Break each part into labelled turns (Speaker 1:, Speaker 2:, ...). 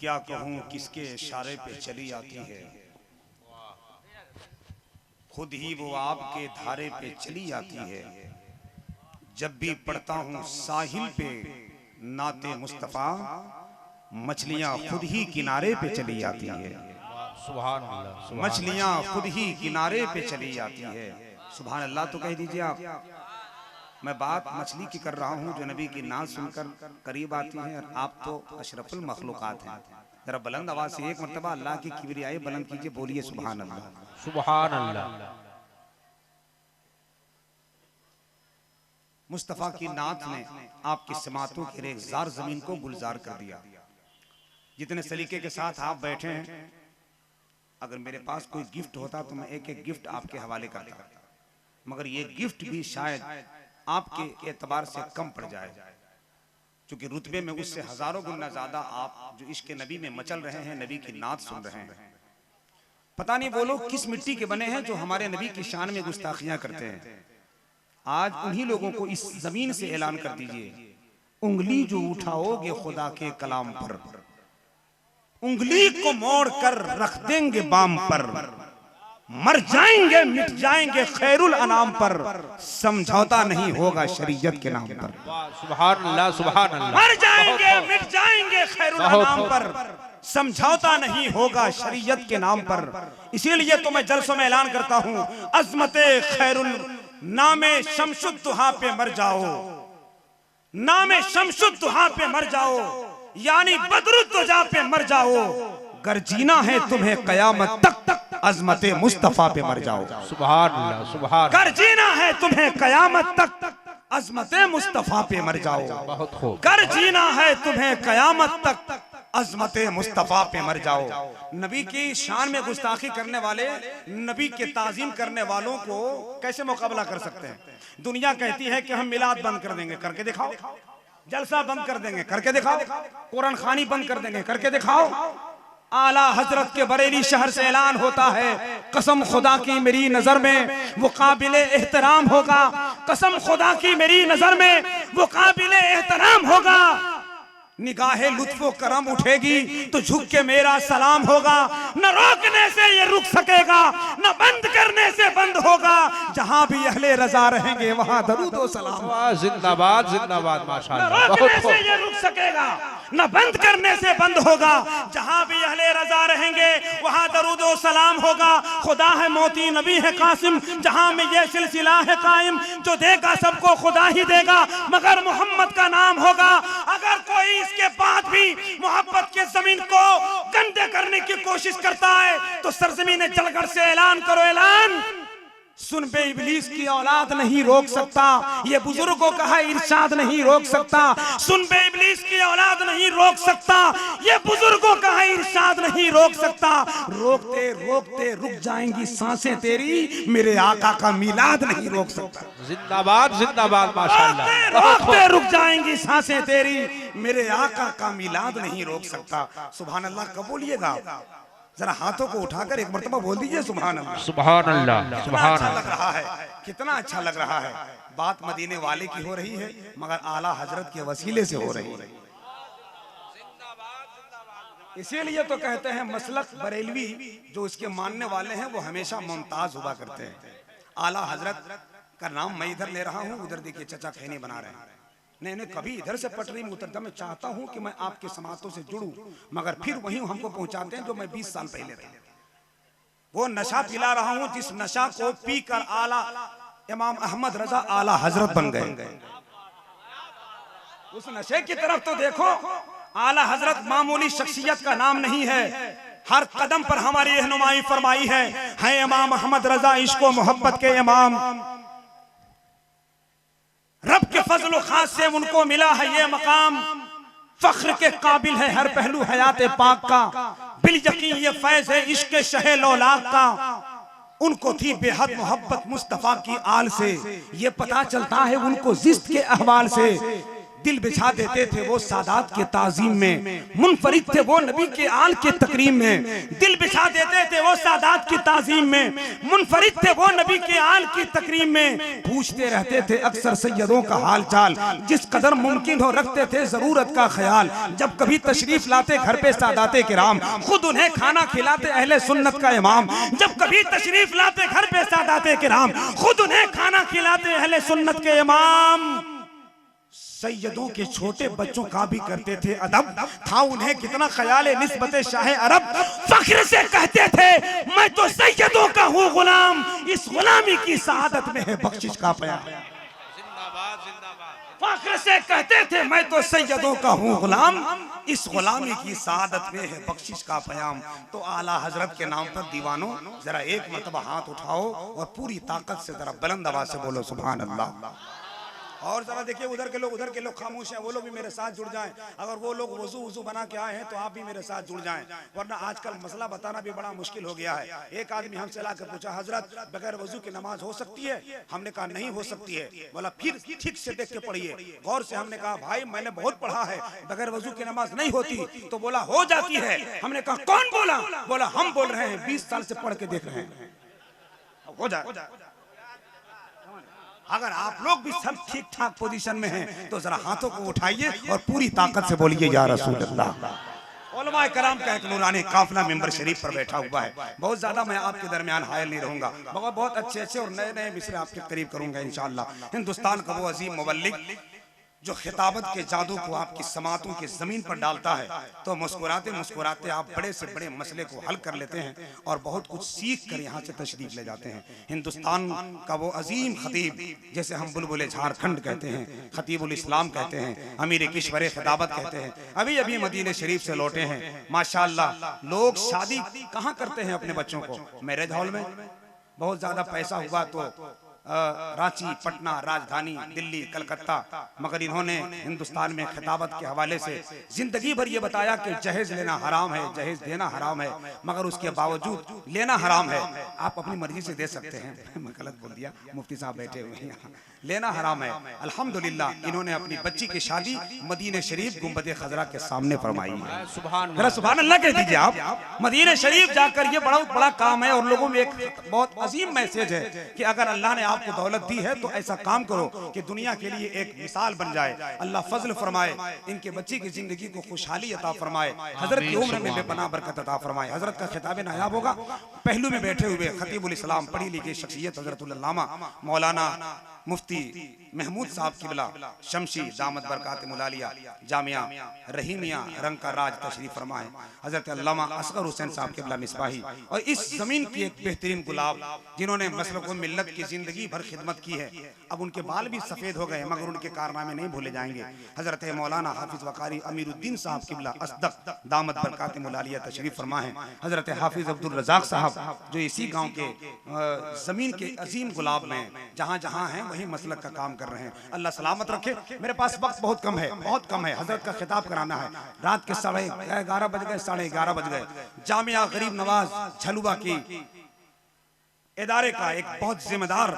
Speaker 1: क्या कहूँ किसके इशारे पे चली आती है, खुद ही वो आपके धारे पे चली आती है। जब भी पढ़ता हूँ साहिल पे नाते मुस्तफा, मछलियां खुद ही किनारे पे चली आती है।
Speaker 2: सुभान अल्लाह,
Speaker 1: मछलियां खुद ही किनारे पे चली आती है। सुभान अल्लाह तो कह दीजिए आप। मैं बात मछली की कर रहा हूँ जो नबी की नात सुनकर करीब आती है, और आप तो अशरफुल मखलूकात हैं। जरा बुलंद आवाज से एक मर्तबा अल्लाह की किबरियाई बुलंद कीजिए, बोलिए सुभान अल्लाह।
Speaker 2: सुभान अल्लाह।
Speaker 1: मुस्तफा की नात ने आपकी समातों के रेगजार जमीन को गुलजार कर दिया। जितने सलीके के साथ आप बैठे हैं, अगर मेरे पास कोई गिफ्ट होता तो मैं एक एक गिफ्ट आपके हवाले करता, मगर ये गिफ्ट भी शायद आपके एतबार से कम पड़ जाए, क्योंकि रुतबे में उससे हजारों गुना ज्यादा आप जो इश्क नबी में मचल रहे हैं, नबी की नात सुन रहे हैं। पता नहीं वो लोग किस मिट्टी के बने हैं जो हमारे नबी की शान में गुस्ताखियां करते हैं। आज उन्हीं लोगों को इस जमीन से ऐलान कर दीजिए, उंगली जो उठाओगे खुदा के कलाम पर, उंगली को मोड़ कर रख देंगे बाम पर, मर जाएंगे मिट जाएंगे खैरुल अनाम पर, समझौता नहीं होगा शरीयत के नाम पर।
Speaker 2: सुभान अल्लाह, सुभान अल्लाह।
Speaker 1: मर जाएंगे मिट जाएंगे खैरुल अनाम पर, समझौता नहीं होगा शरीयत के नाम पर। इसीलिए तो मैं जलसों में ऐलान करता हूँ, अजमते खैरुल नामे शमशुद्दुहा पे मर जाओ, नामे शमशुद्दुहा पे मर जाओ, यानी बदरुद्दुजा पे मर जाओ। गर जीना है तुम्हें कयामत तक, अजमते मुस्तफा पे मर जाओ।
Speaker 2: सुभान अल्लाह, सुभान।
Speaker 1: गर जीना है तुम्हें कयामत तक, अजमते मुस्तफा पे मर जाओ।
Speaker 2: बहुत खूब।
Speaker 1: गर जीना है तुम्हें कयामत तक, अजमते मुस्तफा पे मर जाओ। नबी की शान में गुस्ताखी करने वाले, नबी के ताजीम करने वालों को कैसे मुकाबला कर सकते हैं? दुनिया कहती है कि हम मिलाद बंद कर देंगे, करके दिखाओ। जलसा बंद कर देंगे, करके दिखाओ। कुरान खानी बंद कर देंगे, करके दिखाओ। आला हजरत के बरेली शहर से ऐलान होता है, कसम खुदा की मेरी नजर में वो काबिले एहतराम होगा, कसम खुदा की मेरी नजर में वो काबिले एहतराम होगा। निगाहे लुत्फो करम उठेगी तो झुक के मेरा सलाम होगा। न रोकने से ये रुक सकेगा, न बंद करने से बंद होगा। जहां भी अहले रजा रहेंगे वहां दरूद व सलाम।
Speaker 2: जिंदाबाद, जिंदाबाद, माशाअल्लाह।
Speaker 1: न रोकने से ये रुक सकेगा, न बंद करने से बंद होगा। जहां भी अहले रजा रहेंगे वहां दरूद व सलाम होगा। खुदा है मोती, नबी है कासिम, जहां में ये सिलसिला है कायम। जो देगा सबको खुदा ही देगा, मगर मोहम्मद का नाम होगा। अगर कोई के बाद भी मोहब्बत के जमीन को गंदे करने की कोशिश करता है तो सरजमीन जलगढ़ से ऐलान करो, ऐलान। सुन बे इब्लीस की औलाद नहीं रोक सकता, ये बुजुर्गों का है इरशाद नहीं रोक सकता। सुन बे इब्लीस की औलाद नहीं रोक सकता, ये बुजुर्गों का है इरशाद नहीं रोक सकता। रोकते रोकते रुक जाएंगी सांसें तेरी, मेरे आका का मिलाद नहीं रोक सकता।
Speaker 2: जिंदाबाद, जिंदाबाद, माशाअल्लाह।
Speaker 1: रोकते रुक जाएंगी सांसें तेरी, मेरे आका का मिलाद नहीं रोक सकता। सुभान अल्लाह कबूलिएगा। जरा हाथों को उठाकर एक मर्तबा बोल दीजिए सुभान अल्लाह।
Speaker 2: सुभान अल्लाह, सुभान
Speaker 1: अच्छा लग रहा है, कितना अच्छा लग रहा है। बात मदीने वाले की हो रही है, मगर आला हजरत के वसीले से हो रही है। इसीलिए तो कहते हैं मसलक बरेलवी जो इसके मानने वाले हैं वो हमेशा मुमताज हुआ करते हैं। आला हजरत का नाम मैं इधर ले रहा हूँ, उधर देखिए चचा खैनी बना रहे हैं। नहीं, कभी इधर से पटरी में उतरता, मैं चाहता हूं कि मैं आपके समातों से जुड़ूं, मगर फिर वहीं हमको पहुंचाते हैं जो मैं 20 साल पहले था। वो नशा पिला रहा हूं जिस नशा को पीकर आला इमाम अहमद रजा आला हजरत बन गए। उस नशे की तरफ तो देखो। आला हजरत मामूली शख्सियत का नाम नहीं है, हर कदम पर हमारी रहनुमाई फरमाई है इमाम अहमद रजा इश्को मोहब्बत के इमाम। रब के फजल खास से उनको मिला है ये मकाम, फख्र के काबिल है हर पहलू हयात पाक का। बिल यकीन ये फैज है इश्क शहे लौलाक का। उनको थी बेहद मोहब्बत मुस्तफा की आल से, ये पता चलता है उनको जिस्त के अहवाल से। दिल बिछा देते थे वो सादात के ताजीम में, मुनफरिद थे वो नबी के आल के तकरीम में। दिल बिछा देते थे वो सादात की ताजीम में, मुनफरिद थे वो नबी के आल की तकरीम में। पूछते रहते थे अक्सर सैयदों का हाल चाल, जिस कदर मुमकिन हो रखते थे जरूरत का ख्याल। जब कभी तशरीफ लाते घर पे सादाते किराम, खुद उन्हें खाना खिलाते अहले सुन्नत का इमाम। जब कभी तशरीफ लाते घर पे सादाते किराम, खुद उन्हें खाना खिलाते अहले सुन्नत के इमाम। सैयदों के छोटे बच्चों का भी करते थे अदब, था उन्हें कितना ख्याल निस्बत शाह अरब। फख्र से कहते थे मैं तो सैयदों का हूँ गुलाम, इस गुलामी की सआदत में है बख्शिश का प्याम।
Speaker 2: जिंदाबाद जिंदाबाद।
Speaker 1: फख्र से कहते थे मैं तो सैयदों का हूँ गुलाम, इस गुलामी की सआदत में है बख्शिश का प्याम। तो आला हजरत के नाम पर दीवानों जरा एक मरतबा हाथ उठाओ और पूरी ताकत से जरा बुलंद आवाज से बोलो सुभान अल्लाह। और जरा देखिए उधर के लोग खामोश हैं, वो लोग भी मेरे साथ जुड़ जाएं। अगर वो लोग वजू बना के आए हैं तो आप भी मेरे साथ जुड़ जाएं, वरना आजकल मसला बताना भी बड़ा मुश्किल हो गया है। एक आदमी हमसे लाकर पूछा हजरत बगैर वजू की नमाज हो सकती है? हमने कहा नहीं हो सकती है। बोला फिर ठीक से देख के पढ़िए गौर से। हमने कहा भाई मैंने बहुत पढ़ा है, बगैर वजू की नमाज नहीं होती। तो बोला हो जाती है। हमने कहा कौन बोला? बोला हम बोल रहे हैं, 20 साल से पढ़ के देख रहे हैं, हो जाए। अगर आप लोग भी सब ठीक ठाक पोजीशन में हैं तो जरा हाथों को उठाइए और पूरी ताकत से बोलिए या रसूल अल्लाह। उलमाए कराम का एक नूरानी काफिला मेंबर शरीफ पर बैठा हुआ है। बहुत ज्यादा मैं आपके दरमियान हायल नहीं रहूंगा, बहुत अच्छे और नए मिसरे आपके करीब करूंगा इंशाअल्लाह। हिंदुस्तान का वो अजीम मुबल्लिग जो खिताबत के जादू को आपकी समातों की जमीन पर डालता है, तो मुस्कुराते मुस्कुराते आप बड़े से बड़े मसले को हल कर लेते हैं और बहुत कुछ सीख कर यहाँ से तशरीफ ले जाते हैं। हिंदुस्तान का वो अजीम खतीब, जैसे हम बुलबुल झारखंड कहते हैं, खतीबुल इस्लाम कहते हैं, अमीर किश्वर खिताबत कहते हैं, अभी अभी मदीने शरीफ से लौटे हैं। माशाअल्लाह लोग शादी कहाँ करते हैं अपने बच्चों को? मैरिज हॉल में। बहुत ज्यादा पैसा हुआ तो रांची, पटना, राजधानी, दिल्ली, कलकत्ता, मगर इन्होंने हिंदुस्तान में खिताबत के हवाले से जिंदगी भर ये बताया कि जहेज लेना हराम है, जहेज देना हराम है, मगर उसके बावजूद लेना हराम है। आप अपनी मर्जी से दे सकते हैं, मैं गलत बोल दिया, मुफ्ती साहब बैठे हुए हैं यहाँ, लेना हराम है। अल्हम्दुलिल्लाह इन्होंने अपनी बच्ची की शादी मदीने शरीफ गुंबद खजरा के सामने फरमाई है। सुभान अल्लाह कह दीजिए आप। मदीने शरीफ जाकर ये बड़ा काम है और लोगों में एक बहुत अजीम मैसेज है कि अगर अल्लाह ने आपको दौलत दी है तो ऐसा काम करो कि दुनिया के लिए एक मिसाल बन जाए। अल्लाह फजल फरमाए, इनके बच्ची की जिंदगी को खुशहाली अता फरमाए, हजरत की उम्र में बेपनाह बरकत अता फरमाए। हजरत का खिताब नायाब होगा। पहलू में बैठे हुए खतीबुल इस्लाम, पढ़ी लिखी शख्सियत हजरतुल अल्लामा मौलाना मुफ्ती महमूद साहब किबला शमशी दामत बरकात मुलालिया जामिया रहीमिया रंग का राज तशरीफ फरमाए। हजरत अल्लामा असगर हुसैन साहब किबला मिसबाही, और इस जमीन की एक बेहतरीन गुलाब जिन्होंने मसलक व मिल्लत की जिंदगी भर खिदमत की है। अब उनके बाल भी सफेद हो गए मगर उनके कारनामे नहीं भूले जाएंगे। हजरत मौलाना हाफिज वकारी अमीरुद्दीन साहब किबला असदक दामत बरकात मुलालिया तशरीफ फरमा है। हजरत हाफिज अब्दुल रजाक साहब जो इसी गांव के जमीन के अजीम गुलाब में जहां जहां हैं वहीं मसलक का काम कर रहे हैं। अल्लाह सलामत रखे। मेरे पास वक्त बहुत कम है, हजरत का खिताब कराना है। रात के 11:30 बज गए, 11:30 बज गए। जामिया गरीब नवाज झलुआ की इदारे का एक बहुत जिम्मेदार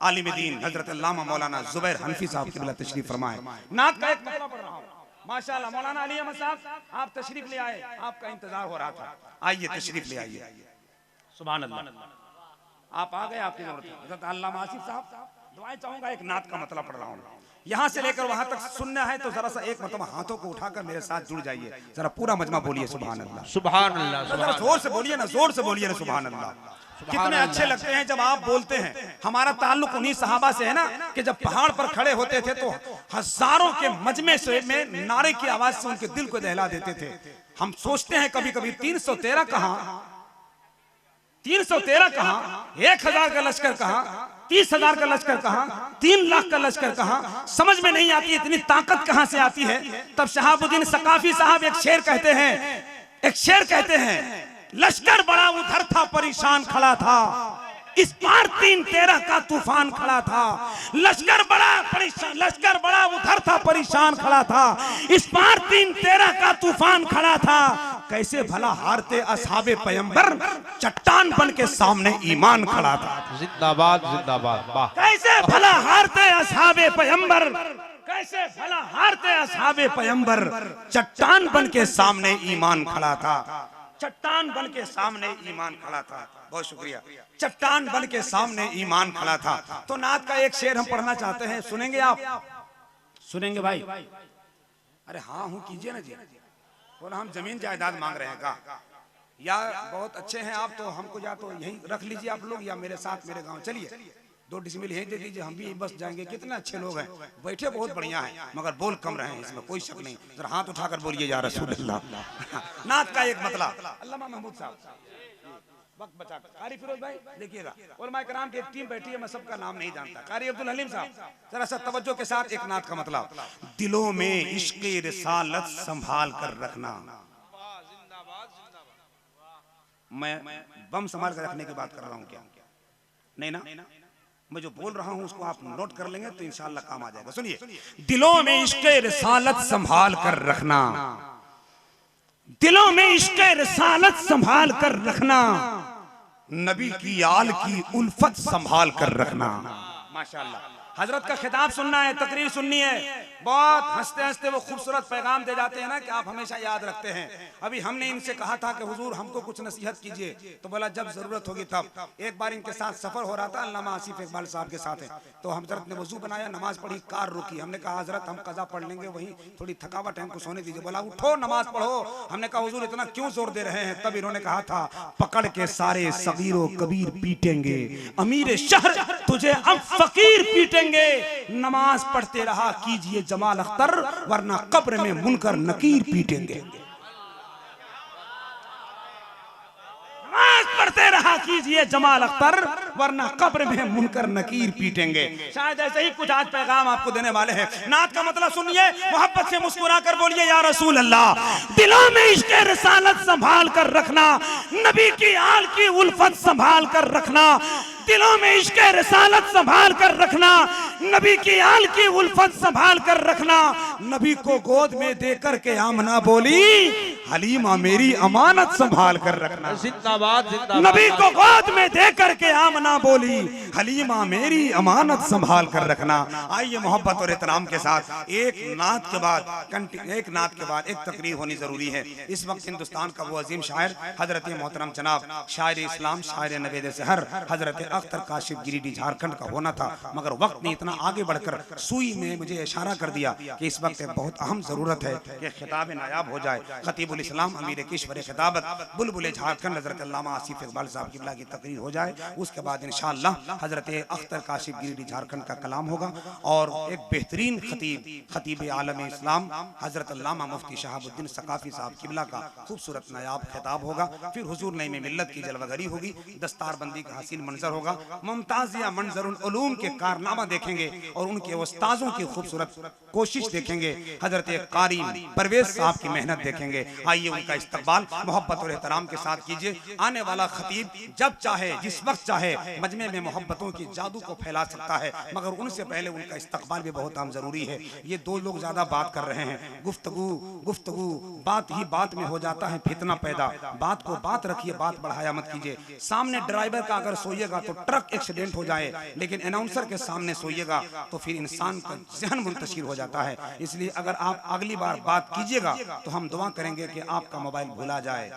Speaker 1: आलिम दीन हजरत अल्लामा मौलाना जुबैर हनफी साहब की तशरीफ फरमाए। नात का एक मतला पढ़ रहा हूं। माशाअल्लाह मौलाना अली अहमद साहब आप तशरीफ ले आए, आपका इंतजार हो रहा था, आइए तशरीफ ले आइए। सुभान अल्लाह, आप आ गए, आपकी जरूरत है। हजरत अल्लामा आसिफ साहब दुआएं चाहूंगा। एक नात का मतलब पढ़ रहा हूँ, यहाँ से लेकर वहां तक सुनना है तो जरा सा एक मतलब हाथों को उठाकर मेरे साथ जुड़ जाइए। जरा पूरा मजमा बोलिए सुभान अल्लाह,
Speaker 2: सुभान अल्लाह,
Speaker 1: जोर से बोलिए ना, जोर से बोलिए ना सुभान अल्लाह। कितने अच्छे लगते हैं जब आप बोलते हैं। हमारा ताल्लुक उन्हीं सहाबा से है ना कि जब पहाड़ पर खड़े होते थे तो हजारों के मजमे से में नारे की आवाज से उनके दिल को दहला देते थे। हम सोचते हैं कभी कभी 313 कहाँ, 313 कहाँ, 1000 का लश्कर कहाँ, 30,000 का लश्कर कहाँ, 3 लाख का लश्कर कहाँ, समझ में नहीं आती इतनी ताकत कहाँ से आती है। तब शहाबुद्दीन सकाफी साहब एक शेर कहते हैं, लश्कर बड़ा उधर था परेशान खड़ा था, इस पार 313 का तूफान खड़ा था। लश्कर बड़ा उधर था परेशान खड़ा था, इस पार 313 का तूफान खड़ा था। कैसे भला हारते असहाबे पैगंबर, चट्टान बन के सामने ईमान खड़ा था।
Speaker 2: जिंदाबाद जिंदाबाद, वाह।
Speaker 1: कैसे भला हारते असहाबे पैगंबर, कैसे भला हारते असहाबे पैगंबर, चट्टान बन के सामने ईमान खड़ा था, चट्टान बन के सामने ईमान खड़ा था। बहुत शुक्रिया। चट्टान बन के सामने ईमान खड़ा था। तो नात का एक शेर हम पढ़ना चाहते हैं, सुनेंगे आप? सुनेंगे भाई? अरे हाँ हूँ कीजिए ना जी। बोला हम जमीन जायदाद मांग रहे हैं का? या बहुत अच्छे हैं आप, तो हमको या तो यहीं रख लीजिए आप लोग, या मेरे साथ मेरे गांव चलिए, 2 डिसमिल यहीं दे दीजिए, हम भी बस जाएंगे। कितने अच्छे लोग हैं, बैठे बहुत बढ़िया हैं, मगर बोल कम रहे हैं, इसमें कोई शक नहीं। जरा हाथ उठाकर बोलिए या रसूल अल्लाह। नात का एक मतलब, अल्लामा महमूद साहब वक्त बचा। कारी फिरोज भाई देखिएगा, उलमा कराम की एक टीम बैठी है, मैं सबका नाम नहीं जानता। कारी अब्दुल हलीम साहब जरा सा तवज्जो के साथ एक नात का मतलब, दिलों में इश्क़ रिसालत संभाल कर रखना। मैं बम संभाल कर रखने की बात कर रहा हूँ क्या? नहीं ना, मैं जो बोल रहा हूँ उसको आप नोट कर लेंगे तो इंशाअल्लाह काम आ जाएगा। सुनिए, दिलों में इश्क़ रिसालत संभाल कर रखना, दिलों में इश्क़ रिसालत संभाल कर रखना, नबी की आल की उल्फत संभाल कर रखना। माशाअल्लाह, हजरत का खिताब सुनना है, तकरीर सुननी है। बहुत हंसते हंसते वो खूबसूरत पैगाम दे जाते हैं ना कि आप हमेशा याद रखते हैं। अभी हमने इनसे कहा था कि हुजूर हमको कुछ नसीहत कीजिए, तो बोला जब जरूरत होगी तब। एक बार इनके साथ सफर हो रहा था, अल्लामा आसिफ इकबाल साहब के साथ है, तो हजरत ने वजू बनाया, नमाज पढ़ी, कार रुकी। हमने कहा हजरत हम कज़ा पढ़ लेंगे, वहीं थोड़ी थकावट है, हमको सोने दीजिए। बोला उठो नमाज पढ़ो। हमने कहा हुजूर इतना क्यों जोर दे रहे हैं? तब इन्होंने कहा था, पकड़ के सारे सगीरो कबीर पीटेंगे, अमीर शहर तुझे अब फकीर पीटेंगे। नमाज पढ़ते रहा कीजिए जमाल अख्तर, वरना कब्र में मुनकर नकीर पीटेंगे। नमाज पढ़ते रहा कीजिए जमाल अख्तर, वरना कब्र में मुनकर नकीर पीटेंगे। शायद ऐसे ही कुछ आज पैगाम आपको देने वाले हैं। नात का मतलब सुनिए, मोहब्बत से मुस्कुराकर बोलिए या रसूल अल्लाह। दिलों में इश्क़ रिसालत संभाल कर रखना, नबी की आल की उल्फत संभाल कर रखना, दिलों में इश्क़ रिसालत संभाल कर रखना, नबी की आल की उल्फत संभाल कर रखना। नबी को गोद में देकर के आमना बोली, हलीमा मेरी अमानत संभाल कर रखना।
Speaker 2: जिंदाबाद जिंदाबाद।
Speaker 1: नबी को गोद में देकर के आमना बोली, हलीमा मेरी अमानत संभाल कर रखना। आइए मोहब्बत और एहतराम के साथ एक नात के बाद एक तकरीर होनी जरूरी है। इस वक्त हिंदुस्तान का वो अजीम शायर हजरत मोहतरम जनाब शायर इस्लाम शायर नवेद सहर हजरत अख्तर काशिफ गिरिडीह झारखंड का होना था, मगर वक्त ने इतना आगे बढ़कर सुई में मुझे इशारा कर दिया कि इस वक्त बहुत अहम जरूरत है कि खिताब नायाब हो जाए। खतीबुल इस्लाम अमीर किश्वर खिताबत बुलबुल झारखंड हजरत अल्लामा आसिफ इकबाल साहब किबला की तकरीर हो जाए, उसके बाद इंशाअल्लाह हजरत अख्तर काशिफ गिरिडीह झारखंड का कलाम होगा और एक बेहतरीन खतीब आलम इस्लाम हजरत अल्लामा मुफ्ती शहाबुद्दीन सकाफी साहब किबला का खूबसूरत नायाब खिताब होगा। फिर हुजूर नईम मिल्लत की जलवागरी होगी, दस्तारबंदी का हसीन मंजर होगा, मुमताजिया मंजरुल उलूम के कारनामा देखेंगे और उनके उस्ताजों की खूबसूरत कोशिश देखेंगे, हजरत कारी परवेज साहब की मेहनत देखेंगे। आइए उनका इस्तकबाल मोहब्बत और एहतराम के साथ कीजिए। आने वाला खतीब जब चाहे जिस वक्त चाहे मजमे में मोहब्बतों की जादू को फैला सकता है, मगर उनसे पहले उनका इस्तकबाल भी बहुत आम जरूरी है। ये दो लोग ज्यादा बात कर रहे हैं, गुफ्तगू बात ही बात में हो जाता है फितना पैदा। बात को बात रखिए, बात बढ़ाया मत कीजिए। सामने ड्राइवर का अगर सोइएगा तो ट्रक एक्सीडेंट हो जाए, लेकिन अनाउंसर के सामने सोइएगा तो फिर इंसान का जहन मुंतशिर हो जाता है। इसलिए अगर आप अगली बार बात कीजिएगा तो हम दुआ करेंगे कि आपका मोबाइल भुला जाए।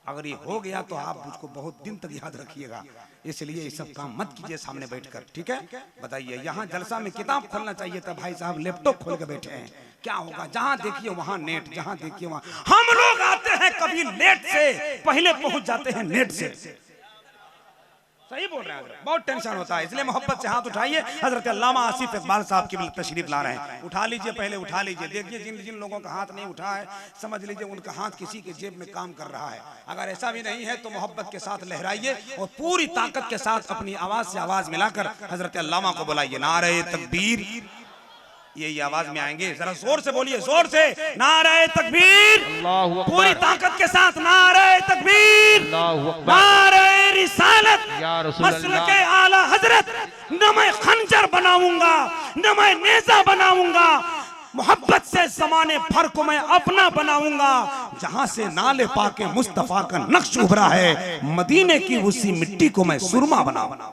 Speaker 1: अगर ये हो गया तो आप मुझको बहुत दिन तक याद रखिएगा। इसलिए ये सब काम मत कीजिए सामने बैठकर, ठीक है? बताइए, यहाँ जलसा में किताब खोलना चाहिए था, भाई साहब लैपटॉप खोल के बैठे हैं। क्या होगा? जहाँ देखिए वहाँ नेट, जहाँ देखिए वहाँ। हम लोग आते हैं कभी लेट से, पहले पहुंच जाते हैं नेट से। सही बोल रहे हैं, बहुत टेंशन होता है। इसलिए मोहब्बत से हाथ उठाइए। हजरत अल्लामा आसिफ इकबाल साहब की तशरीफ ला रहे हैं, उठा लीजिए, पहले उठा लीजिए। देखिए जिन जिन लोगों का हाथ नहीं उठा है, समझ लीजिए उनका हाथ किसी के जेब में काम कर रहा है। अगर ऐसा भी नहीं है तो मोहब्बत के साथ लहराइए और पूरी ताकत के साथ अपनी आवाज से आवाज मिलाकर हजरत अल्लामा को बुलाइए। नारे तकबीर, यही आवाज में आएंगे, जरा जोर से बोलिए, जोर से नारे तकबीर, पूरी ताकत के साथ नारे तकबीर, नारे रिसालत, मसलके आला हजरत। न मैं खंजर बनाऊंगा, न मैं नेजा बनाऊंगा, मोहब्बत से ज़माने भर को मैं अपना बनाऊंगा। जहां से नाले पाके मुस्तफा का नक्श उभरा है, मदीने की उसी मिट्टी को मैं सुरमा बनाऊंगा।